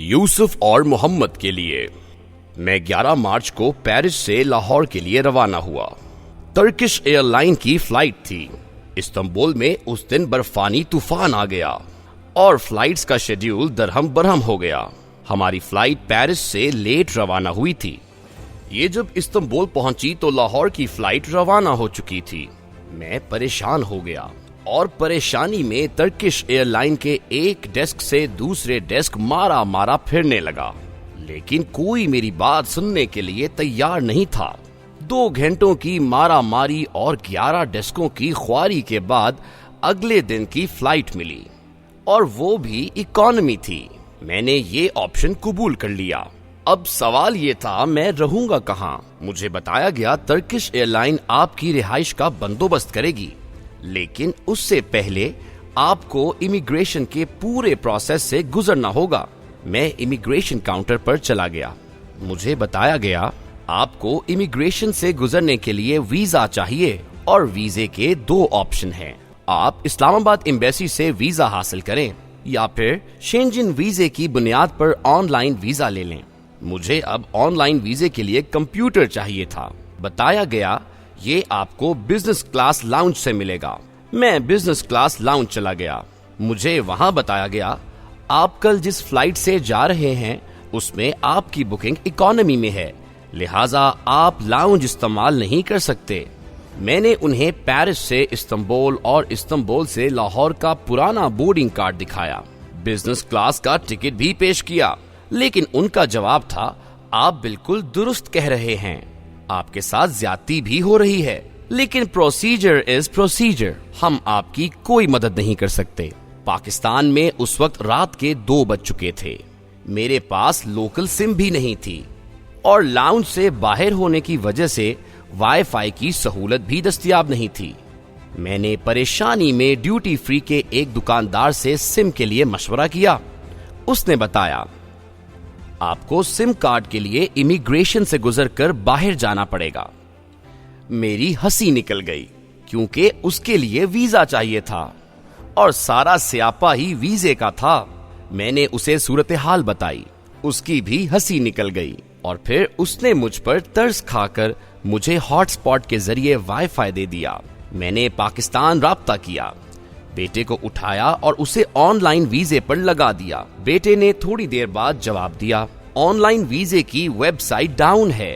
یوسف اور محمد کے لیے۔ میں 11 مارچ کو پیرس سے لاہور کے لیے روانہ ہوا۔ ترکش ایئر لائن کی فلائٹ تھی۔ استنبول میں اس دن برفانی طوفان آ گیا اور فلائٹس کا شیڈیول درہم برہم ہو گیا۔ ہماری فلائٹ پیرس سے لیٹ روانہ ہوئی تھی۔ یہ جب استنبول پہنچی تو لاہور کی فلائٹ روانہ ہو چکی تھی۔ میں پریشان ہو گیا اور پریشانی میں ترکش ایئر لائن کے ایک ڈیسک سے دوسرے ڈیسک مارا پھرنے لگا، لیکن کوئی میری بات سننے کے لیے تیار نہیں تھا۔ 2 گھنٹوں کی مارا ماری اور 11 ڈیسکوں کی خواری کے بعد اگلے دن کی فلائٹ ملی، اور وہ بھی اکانومی تھی۔ میں نے یہ آپشن قبول کر لیا۔ اب سوال یہ تھا میں رہوں گا کہاں؟ مجھے بتایا گیا ترکش ایئر لائن آپ کی رہائش کا بندوبست کرے گی، لیکن اس سے پہلے آپ کو امیگریشن کے پورے پروسیس سے گزرنا ہوگا۔ میں امیگریشن کاؤنٹر پر چلا گیا۔ مجھے بتایا گیا آپ کو امیگریشن سے گزرنے کے لیے ویزا چاہیے، اور ویزے کے 2 آپشن ہیں۔ آپ اسلام آباد ایمبیسی سے ویزا حاصل کریں یا پھر شینجن ویزے کی بنیاد پر آن لائن ویزا لے لیں۔ مجھے اب آن لائن ویزے کے لیے کمپیوٹر چاہیے تھا۔ بتایا گیا یہ آپ کو بزنس کلاس لاؤنج سے ملے گا۔ میں بزنس کلاس لاؤنج چلا گیا۔ مجھے وہاں بتایا گیا آپ کل جس فلائٹ سے جا رہے ہیں اس میں آپ کی بکنگ اکانومی میں ہے، لہٰذا آپ لاؤنج استعمال نہیں کر سکتے۔ میں نے انہیں پیرس سے استنبول اور استنبول سے لاہور کا پرانا بورڈنگ کارڈ دکھایا، بزنس کلاس کا ٹکٹ بھی پیش کیا، لیکن ان کا جواب تھا آپ بالکل درست کہہ رہے ہیں، آپ کے ساتھ زیادتی بھی ہو رہی ہے، لیکن پروسیجر از پروسیجر، ہم آپ کی کوئی مدد نہیں کر سکتے۔ پاکستان میں اس وقت رات کے 2 بج چکے تھے۔ میرے پاس لوکل سم بھی نہیں تھی، اور لاؤنج سے باہر ہونے کی وجہ سے وائی فائی کی سہولت بھی دستیاب نہیں تھی۔ میں نے پریشانی میں ڈیوٹی فری کے ایک دکاندار سے سم کے لیے مشورہ کیا۔ اس نے بتایا آپ کو سم کارڈ کے لیے امیگریشن سے گزر کر باہر جانا پڑے گا۔ میری ہنسی نکل گئی کیونکہ اس کے لیے ویزا چاہیے تھا اور سارا سیاپا ہی ویزے کا تھا۔ میں نے اسے صورتحال بتائی، اس کی بھی ہنسی نکل گئی، اور پھر اس نے مجھ پر ترس کھا کر مجھے ہاٹ سپاٹ کے ذریعے وائی فائی دے دیا۔ میں نے پاکستان رابطہ کیا، بیٹے کو اٹھایا اور اسے آن لائن ویزے پر لگا دیا۔ بیٹے نے تھوڑی دیر بعد جواب دیا آن لائن ویزے کی ویب سائٹ ڈاؤن ہے،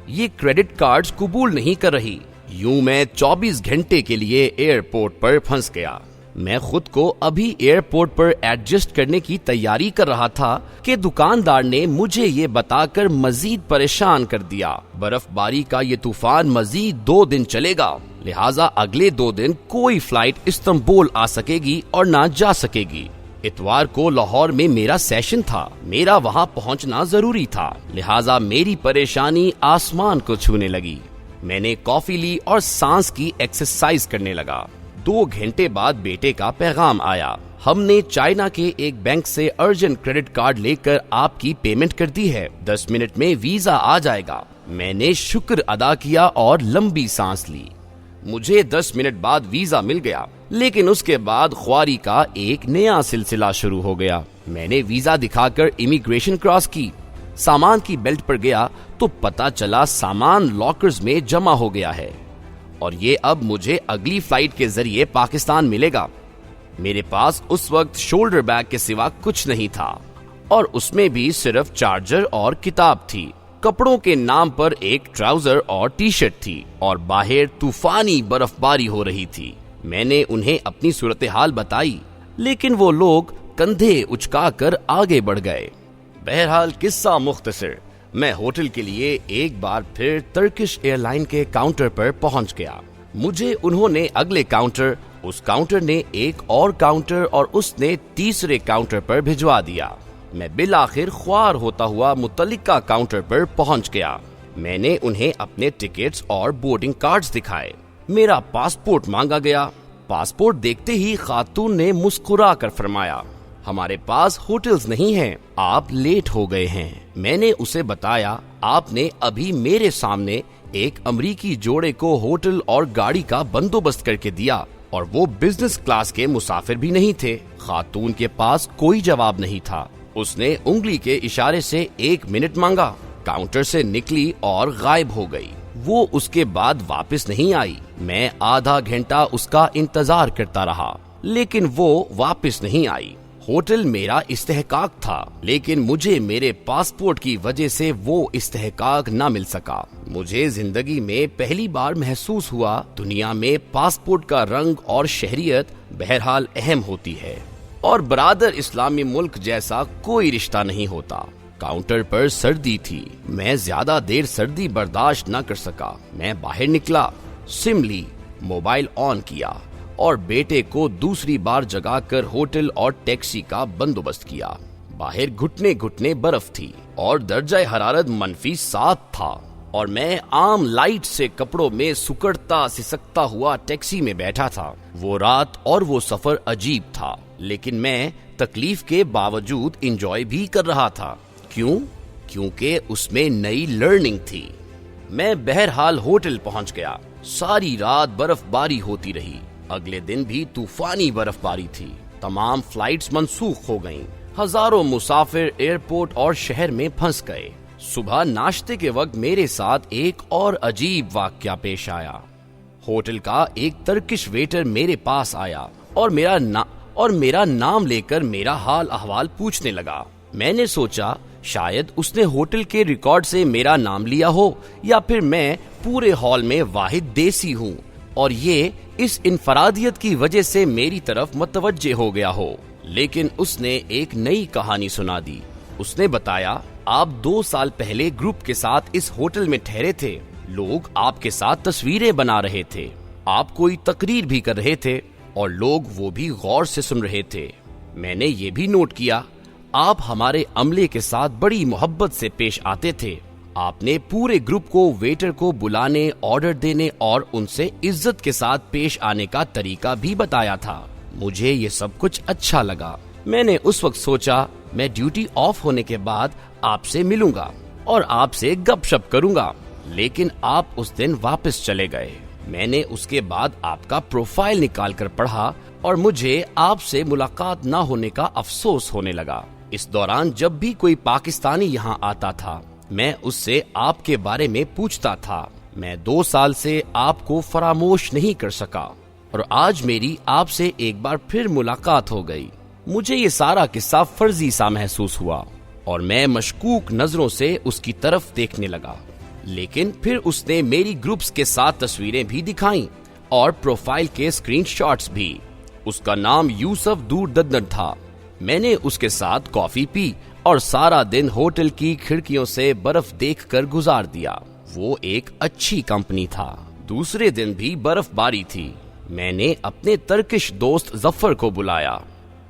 یہ کریڈٹ کارڈز قبول نہیں کر رہی۔ یوں میں 24 گھنٹے کے لیے ایئرپورٹ پر پھنس گیا۔ میں خود کو ابھی ایئرپورٹ پر ایڈجسٹ کرنے کی تیاری کر رہا تھا کہ دکاندار نے مجھے یہ بتا کر مزید پریشان کر دیا برف باری کا یہ طوفان مزید 2 دن چلے گا، لہٰذا اگلے 2 دن کوئی فلائٹ استنبول آ سکے گی اور نہ جا سکے گی۔ اتوار کو لاہور میں میرا سیشن تھا، میرا وہاں پہنچنا ضروری تھا، لہٰذا میری پریشانی آسمان کو چھونے لگی۔ میں نے کافی لی اور سانس کی ایکسرسائز کرنے لگا۔ 2 گھنٹے بعد بیٹے کا پیغام آیا، ہم نے چائنا کے ایک بینک سے ارجنٹ کریڈٹ کارڈ لے کر آپ کی پیمنٹ کر دی ہے، 10 منٹ میں ویزا آ جائے گا۔ میں نے شکر ادا کیا اور لمبی سانس لی۔ مجھے 10 منٹ بعد ویزا مل گیا، لیکن اس کے بعد خواری کا ایک نیا سلسلہ شروع ہو گیا۔ میں نے ویزا دکھا کر امیگریشن کراس کی، سامان کی بیلٹ پر گیا تو پتا چلا سامان لاکرز میں جمع ہو گیا ہے، اور یہ اب مجھے اگلی فلائٹ کے ذریعے پاکستان ملے گا۔ میرے پاس اس وقت شولڈر بیگ کے سوا کچھ نہیں تھا، اور اس میں بھی صرف چارجر اور کتاب تھی۔ کپڑوں کے نام پر ایک ٹراؤزر اور ٹی شرٹ تھی، اور باہر طوفانی برف باری ہو رہی تھی۔ میں نے انہیں اپنی صورتحال بتائی، لیکن وہ لوگ کندھے اچکا کر آگے بڑھ گئے۔ بہرحال قصہ مختصر، میں ہوٹل کے لیے ایک بار پھر ترکش ایئر لائن کے کاؤنٹر پر پہنچ گیا۔ مجھے انہوں نے اگلے کاؤنٹر، اس کاؤنٹر نے ایک اور کاؤنٹر، اور اس نے تیسرے کاؤنٹر پر بھجوا دیا۔ میں بالآخر خوار ہوتا ہوا متعلقہ کاؤنٹر پر پہنچ گیا۔ میں نے انہیں اپنے ٹکٹس اور بورڈنگ کارڈز دکھائے۔ میرا پاسپورٹ مانگا گیا۔ پاسپورٹ دیکھتے ہی خاتون نے مسکرا کر فرمایا ہمارے پاس ہوٹلز نہیں ہیں، آپ لیٹ ہو گئے ہیں۔ میں نے اسے بتایا آپ نے ابھی میرے سامنے ایک امریکی جوڑے کو ہوٹل اور گاڑی کا بندوبست کر کے دیا، اور وہ بزنس کلاس کے مسافر بھی نہیں تھے۔ خاتون کے پاس کوئی جواب نہیں تھا۔ اس نے انگلی کے اشارے سے 1 منٹ مانگا، کاؤنٹر سے نکلی اور غائب ہو گئی۔ وہ اس کے بعد واپس نہیں آئی۔ میں آدھا گھنٹہ اس کا انتظار کرتا رہا، لیکن وہ واپس نہیں آئی۔ ہوٹل میرا استحقاق تھا، لیکن مجھے میرے پاسپورٹ کی وجہ سے وہ استحقاق نہ مل سکا۔ مجھے زندگی میں پہلی بار محسوس ہوا دنیا میں پاسپورٹ کا رنگ اور شہریت بہرحال اہم ہوتی ہے، اور برادر اسلامی ملک جیسا کوئی رشتہ نہیں ہوتا۔ کاؤنٹر پر سردی تھی، میں زیادہ دیر سردی برداشت نہ کر سکا۔ میں باہر نکلا، سم لی، موبائل آن کیا اور بیٹے کو دوسری بار جگا کر ہوٹل اور ٹیکسی کا بندوبست کیا۔ باہر گھٹنے گھٹنے برف تھی اور درجہ حرارت -7 تھا، اور میں عام لائٹ سے کپڑوں میں سکڑتا سسکتا ہوا ٹیکسی میں بیٹھا تھا۔ وہ رات اور وہ سفر عجیب تھا، لیکن میں تکلیف کے باوجود انجوائے بھی کر رہا تھا۔ کیوں؟ کیونکہ اس میں نئی لرننگ تھی۔ میں بہرحال ہوٹل پہنچ گیا۔ ساری رات برف باری ہوتی رہی۔ اگلے دن بھی طوفانی برف باری تھی۔ تمام فلائٹس منسوخ ہو گئیں۔ ہزاروں مسافر ایئرپورٹ اور شہر میں پھنس گئے۔ صبح ناشتے کے وقت میرے ساتھ ایک اور عجیب واقعہ پیش آیا۔ ہوٹل کا ایک ترکش ویٹر میرے پاس آیا اور میرا نام لے کر میرا حال احوال پوچھنے لگا۔ میں نے سوچا شاید اس نے ہوٹل کے ریکارڈ سے میرا نام لیا ہو، یا پھر میں پورے ہال میں واحد دیسی ہوں اور یہ اس انفرادیت کی وجہ سے میری طرف متوجہ ہو گیا ہو۔ لیکن اس نے ایک نئی کہانی سنا دی۔ اس نے بتایا، آپ 2 سال پہلے گروپ کے ساتھ اس ہوٹل میں ٹھہرے تھے۔ لوگ آپ کے ساتھ تصویریں بنا رہے تھے، آپ کوئی تقریر بھی کر رہے تھے اور لوگ وہ بھی غور سے سن رہے تھے۔ میں نے یہ بھی نوٹ کیا، آپ ہمارے عملے کے ساتھ بڑی محبت سے پیش آتے تھے۔ آپ نے پورے گروپ کو ویٹر کو بلانے، آرڈر دینے اور ان سے عزت کے ساتھ پیش آنے کا طریقہ بھی بتایا تھا۔ مجھے یہ سب کچھ اچھا لگا۔ میں نے اس وقت سوچا میں ڈیوٹی آف ہونے کے بعد آپ سے ملوں گا اور آپ سے گپ شپ کروں گا، لیکن آپ اس دن واپس چلے گئے۔ میں نے اس کے بعد آپ کا پروفائل نکال کر پڑھا اور مجھے آپ سے ملاقات نہ ہونے کا افسوس ہونے لگا۔ اس دوران جب بھی کوئی پاکستانی یہاں آتا تھا، میں اس سے آپ کے بارے میں پوچھتا تھا۔ میں 2 سال سے آپ کو فراموش نہیں کر سکا، اور آج میری آپ سے ایک بار پھر ملاقات ہو گئی۔ مجھے یہ سارا قصہ فرضی سا محسوس ہوا اور میں مشکوک نظروں سے اس کی طرف دیکھنے لگا، لیکن پھر اس نے میری گروپس کے ساتھ تصویریں بھی دکھائیں اور پروفائل کے اسکرین شاٹس بھی۔ اس کا نام یوسف دور ددن تھا۔ میں نے اس کے ساتھ کافی پی اور سارا دن ہوٹل کی کھڑکیوں سے برف دیکھ کر گزار دیا۔ وہ ایک اچھی کمپنی تھا۔ دوسرے دن بھی برف باری تھی۔ میں نے اپنے ترکش دوست ظفر کو بلایا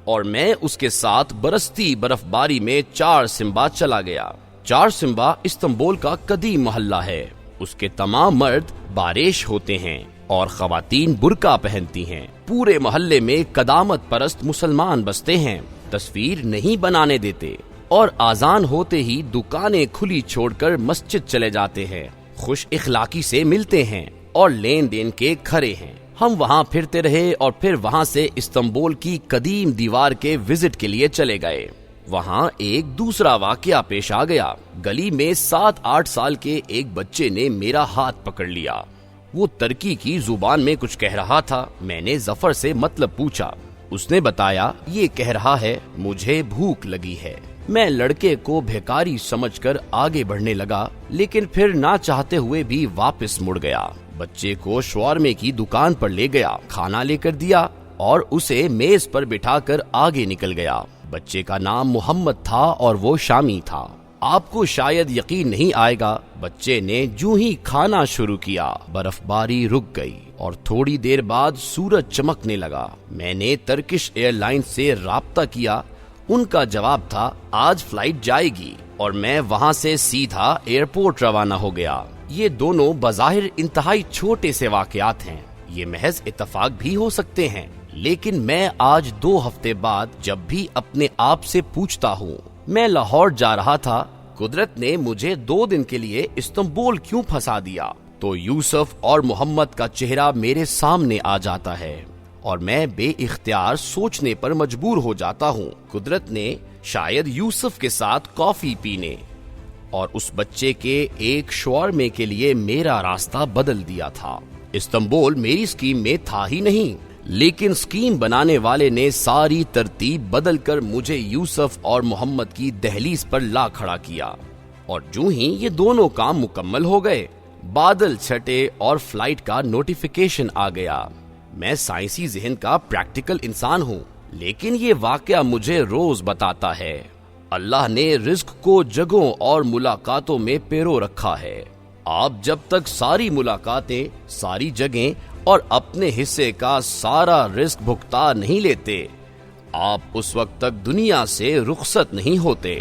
اور میں اس کے ساتھ برستی برف باری میں 4 سمبا چلا گیا۔ 4 سمبا استنبول کا قدیم محلہ ہے۔ اس کے تمام مرد باریش ہوتے ہیں اور خواتین برقع پہنتی ہیں۔ پورے محلے میں قدامت پرست مسلمان بستے ہیں، تصویر نہیں بنانے دیتے، اور آذان ہوتے ہی دکانیں کھلی چھوڑ کر مسجد چلے جاتے ہیں۔ خوش اخلاقی سے ملتے ہیں اور لین دین کے کھرے ہیں۔ ہم وہاں پھرتے رہے اور پھر وہاں سے استنبول کی قدیم دیوار کے وزٹ کے لیے چلے گئے۔ وہاں ایک دوسرا واقعہ پیش آ گیا۔ گلی میں 7-8 سال کے ایک بچے نے میرا ہاتھ پکڑ لیا۔ وہ ترکی کی زبان میں کچھ کہہ رہا تھا۔ میں نے ظفر سے مطلب پوچھا۔ اس نے بتایا یہ کہہ رہا ہے مجھے بھوک لگی ہے۔ میں لڑکے کو بھیکاری سمجھ کر آگے بڑھنے لگا، لیکن پھر نہ چاہتے ہوئے بھی واپس مڑ گیا۔ بچے کو شورمے کی دکان پر لے گیا، کھانا لے کر دیا اور اسے میز پر بٹھا کر آگے نکل گیا۔ بچے کا نام محمد تھا اور وہ شامی تھا۔ آپ کو شاید یقین نہیں آئے گا، بچے نے جو ہی کھانا شروع کیا برف باری رک گئی اور تھوڑی دیر بعد سورج چمکنے لگا۔ میں نے ترکش ایئر لائن سے رابطہ کیا۔ ان کا جواب تھا آج فلائٹ جائے گی، اور میں وہاں سے سیدھا ایئرپورٹ روانہ ہو گیا۔ یہ دونوں بظاہر انتہائی چھوٹے سے واقعات ہیں، یہ محض اتفاق بھی ہو سکتے ہیں، لیکن میں آج 2 ہفتے بعد جب بھی اپنے آپ سے پوچھتا ہوں میں لاہور جا رہا تھا، قدرت نے مجھے 2 دن کے لیے استنبول کیوں پھنسا دیا، تو یوسف اور محمد کا چہرہ میرے سامنے آ جاتا ہے اور میں بے اختیار سوچنے پر مجبور ہو جاتا ہوں، قدرت نے شاید یوسف کے ساتھ کافی پینے اور اس بچے کے ایک شاورمے کے لیے میرا راستہ بدل دیا تھا۔ استنبول میری سکیم میں تھا ہی نہیں، لیکن سکیم بنانے والے نے ساری ترتیب بدل کر مجھے یوسف اور محمد کی دہلیز پر لا کھڑا کیا، اور جو ہی یہ دونوں کام مکمل ہو گئے، بادل چھٹے اور فلائٹ کا نوٹیفیکیشن آ گیا۔ میں سائنسی ذہن کا پریکٹیکل انسان ہوں، لیکن یہ واقعہ مجھے روز بتاتا ہے اللہ نے رزق کو جگہوں اور ملاقاتوں میں پیرو رکھا ہے۔ آپ جب تک ساری ملاقاتیں، ساری جگہیں اور اپنے حصے کا سارا رزق بھگتا نہیں لیتے، آپ اس وقت تک دنیا سے رخصت نہیں ہوتے۔